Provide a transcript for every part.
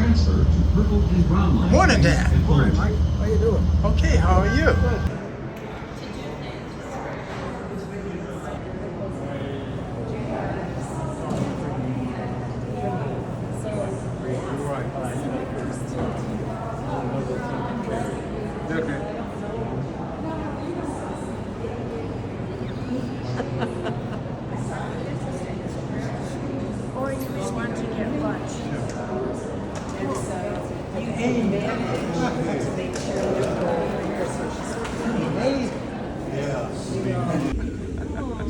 transfer to purple and brown lines. Morning, Dad. and Morning, orange. Mike. How you doing? Okay, how are you? Okay. Or you may want to get lunch.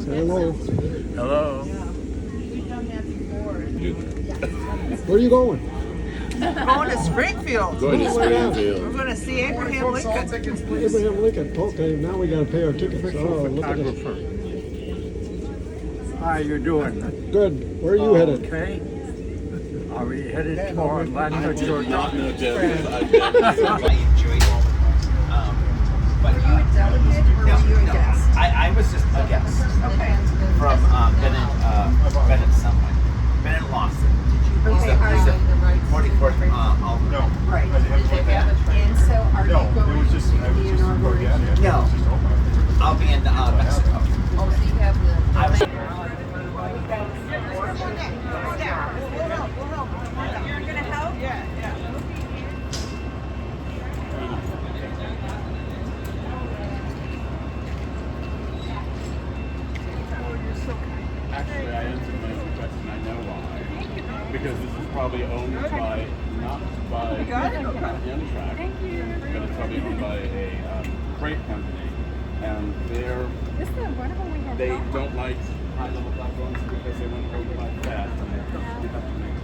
Hello. Hello. We've done that before. Where are you going? Going to Springfield. Going to We're Springfield. going to see Abraham Lincoln. Abraham Lincoln. Okay, now we got to pay our tickets. Oh, look at this. How you doing? Good. Where are you headed? Okay. Are we headed toward Atlanta, Georgia? Not know, Jeff. I enjoyed all the but Were you a delegate or were you a guest? I was just a guest Okay. from Bennett somewhere. Bennett Lawson. Okay, are you in the right? 44th Alderman. No. Right. I didn't take that. And so are you No, it going was just, to I was the just, inauguration? yeah, No. it was just open. I'll be in Mexico. Oh, so you have the. You're going to help? Yeah. Actually, I answered my own question. I know why. Because this is probably owned by, not by Amtrak, but it's probably owned by a freight company. And they don't like high-level platforms because they want to go by fast. And they have to make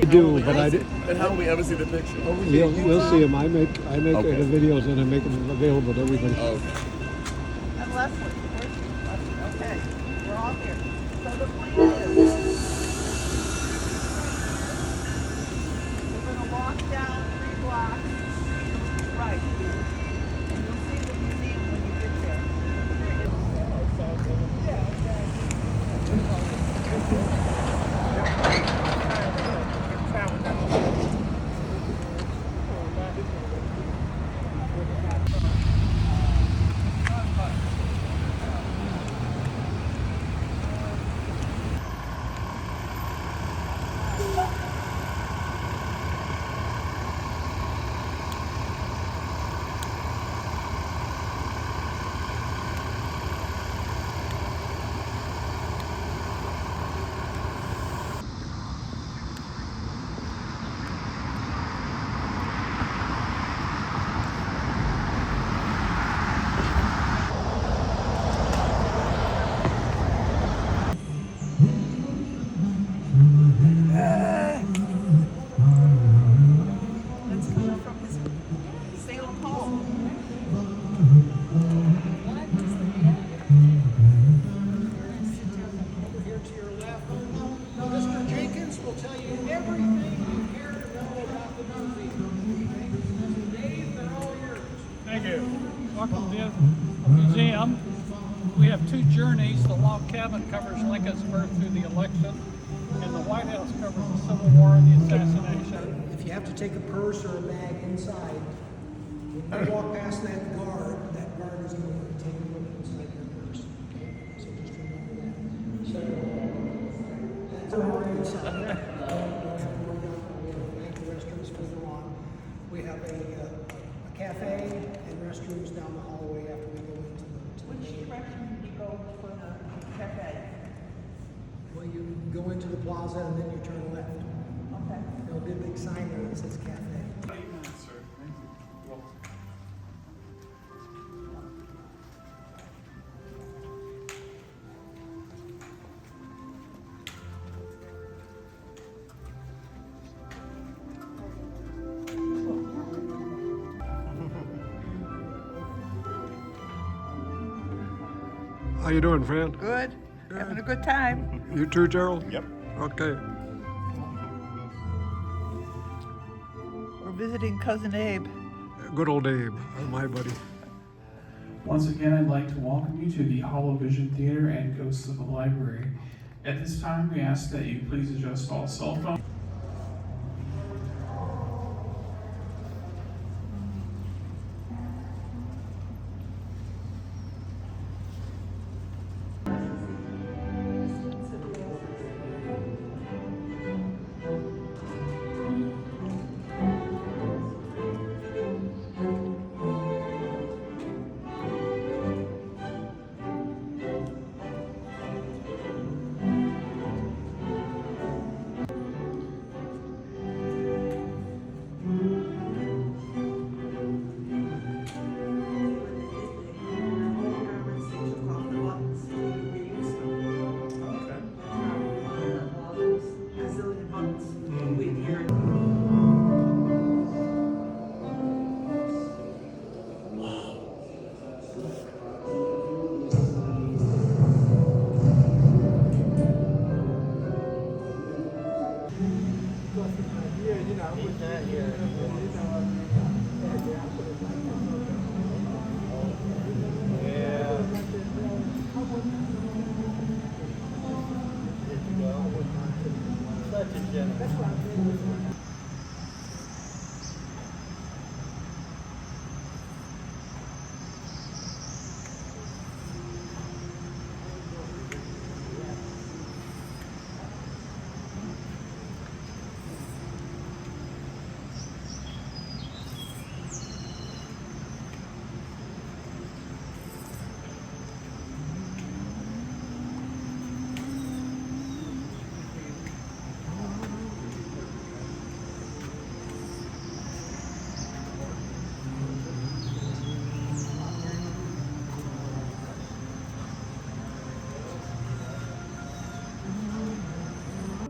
I do, but I did. And how do we ever see the picture? You'll see them. I make Okay. the videos and I make them available to everybody. Okay. And Leslie. Okay. We're all here. So the plan is we're going to walk down 3 blocks. Right. And you'll see the museum when you get there. That's coming from his Salem home. Over here to your left. Mr. Jenkins will tell you everything you care to know about the museum. Dave, they're all yours. Thank you. Welcome to the museum. We have 2 journeys. The log cabin covers Lincoln's birth through the election, and the White House covers the Civil War and the assassination. If you have to take a purse or a bag inside, when you walk past that guard is going to take a look inside your purse. Okay? So just remember that. So that's all right inside there. Don't have to worry about that. We have thank you restrooms further on. We have a cafe and restrooms down the hallway after we go into the Which main. direction do you go for the cafe? Well, you go into the plaza and then you turn left. Okay. There'll be a big sign there that says cafe. How you doing, friend? Good. Having a good time. You too, Gerald? Yep. Okay. We're visiting Cousin Abe. Good old Abe, my buddy. Once again, I'd like to welcome you to the Hollow Vision Theater and Ghosts of the Library. At this time, we ask that you please adjust all cell phones.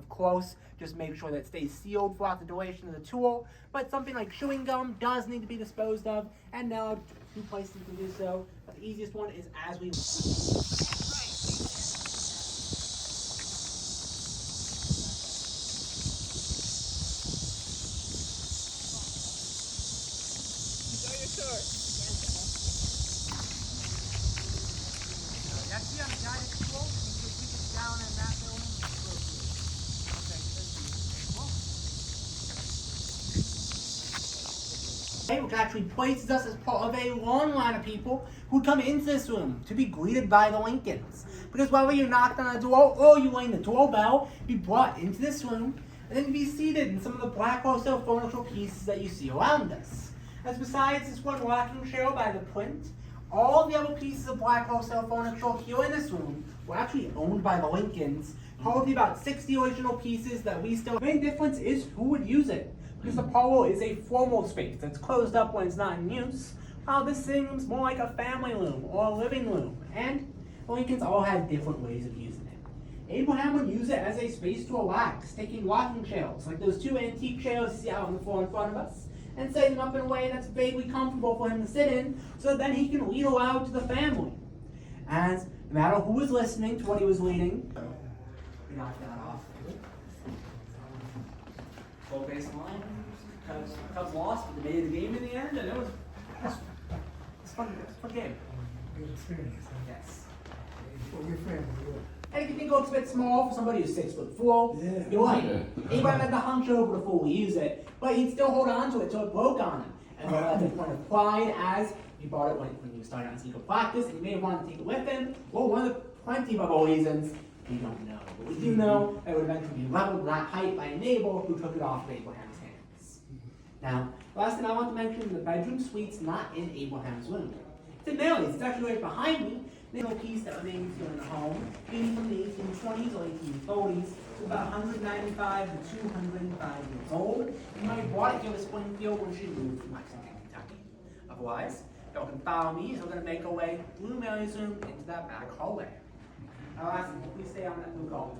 Close, just make sure that it stays sealed throughout the duration of the tour. But something like chewing gum does need to be disposed of, and now 2 places to do so. But the easiest one is as we. That's the guided tour. You can keep it down in that building. Which actually places us as part of a long line of people who come into this room to be greeted by the Lincolns. Because whether you knocked on the door or you rang the doorbell, be brought into this room and then be seated in some of the black wholesale furniture pieces that you see around us. As besides this one rocking chair by the print, all the other pieces of black wholesale furniture here in this room were actually owned by the Lincolns. Probably about 60 original pieces that we still. The main difference is who would use it. Because the parlor is a formal space that's closed up when it's not in use, while this seems more like a family room or a living room, and the Lincolns all have different ways of using it. Abraham would use it as a space to relax, taking rocking chairs, like those 2 antique chairs you see out on the floor in front of us, and setting them up in a way that's vaguely comfortable for him to sit in, so that then he can read aloud to the family. As no matter who was listening to what he was reading, we knocked that off. Full baseline. Cubs lost, but they made the game in the end, and it was fun. It was a fun game. Good experience. Yes. For your family. And if you think it looks a bit small for somebody who's 6'4", Yeah. you're right. Abraham had to hunch over to fully use it, but he'd still hold on to it till it broke on him. And that's a point of pride, as he bought it when he was starting on sneaker practice, and he may have wanted to take it with him, or one of the plenty of other reasons we don't know. But we do know that it would eventually be leveled to that height by a neighbor who took it off of Abraham's hands. Now, last thing I want to mention, the bedroom suite's not in Abraham's room. It's in Mary's. It's actually right behind me. The little piece that remains here in the home, being from the 1820s or 1830s, to about 195 to 205 years old. And Mary bought it here to Springfield when she moved from Lexington, Kentucky. Otherwise, y'all can follow me as we're going to make our way through Mary's room into that back hallway. I'll ask you to please stay on that blue call.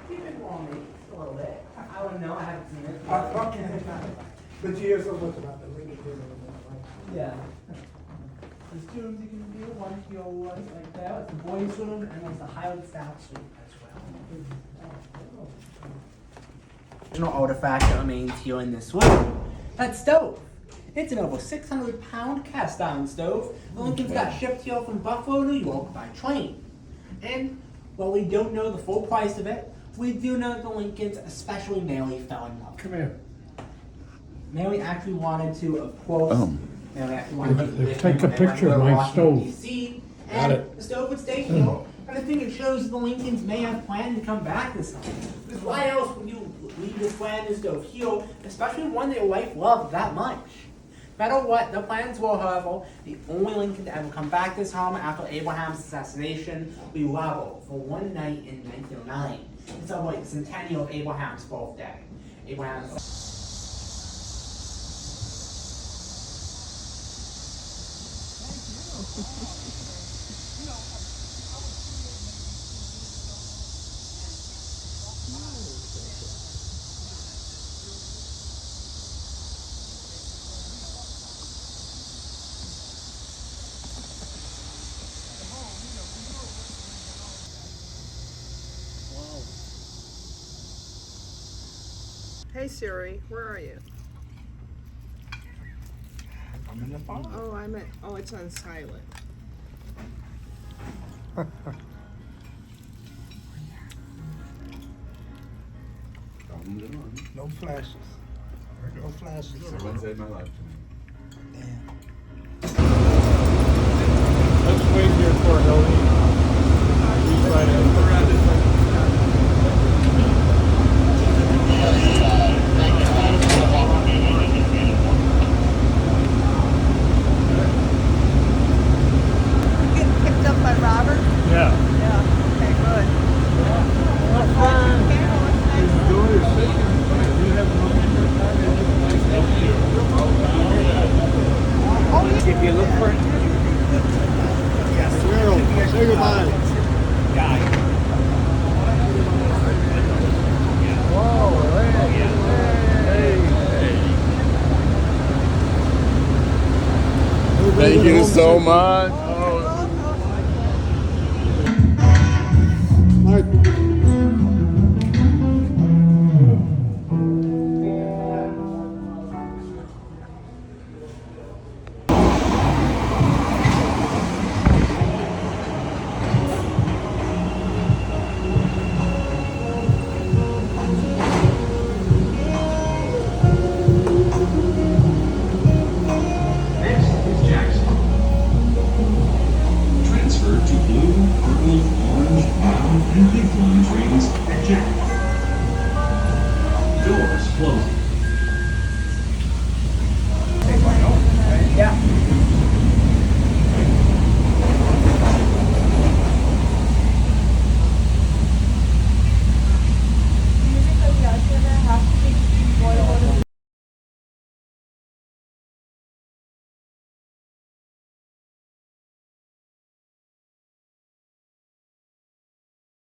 Keep it warm, a little bit. I wouldn't know, I haven't seen it. But you hear so much about the Lincoln dinner, right? Yeah. There's two rooms you can do, one to your right like that. that's the boys' room, and there's the Highland staff suite as well. Original artifact that remains here in this room. That stove. It's an over 600-pound cast iron stove. The Lincolns got shipped here from Buffalo, New York by train. And while we don't know the full price of it, we do know that the Lincolns, especially Mary, fell in love. Come here. Mary actually wanted to, of course, Mary actually wanted to live Take a in picture of my Washington, stove. DC, Got and it. the stove would stay here. And I think it shows that the Lincolns may have planned to come back this time. Because why else would you leave this brand new stove here, especially one that your wife loved that much? No matter what, the plans were, however, the only Lincoln to ever come back this home after Abraham's assassination will be leveled for one night in 1909. It's like the centennial of Abraham's birthday. Abraham's. Hey Siri, where are you? I'm in the phone. Oh, it's on silent. No flashes. No flashes. Everyone saved my life. Let's wait here for Helene. He's right in. Getting picked up by Robert? Yeah. Yeah. Okay, good. If you look for it. Cheryl, say goodbye. Thank you so much. Next is Jackson. Transfer to blue, purple, orange, brown, and pink line trains at Jackson.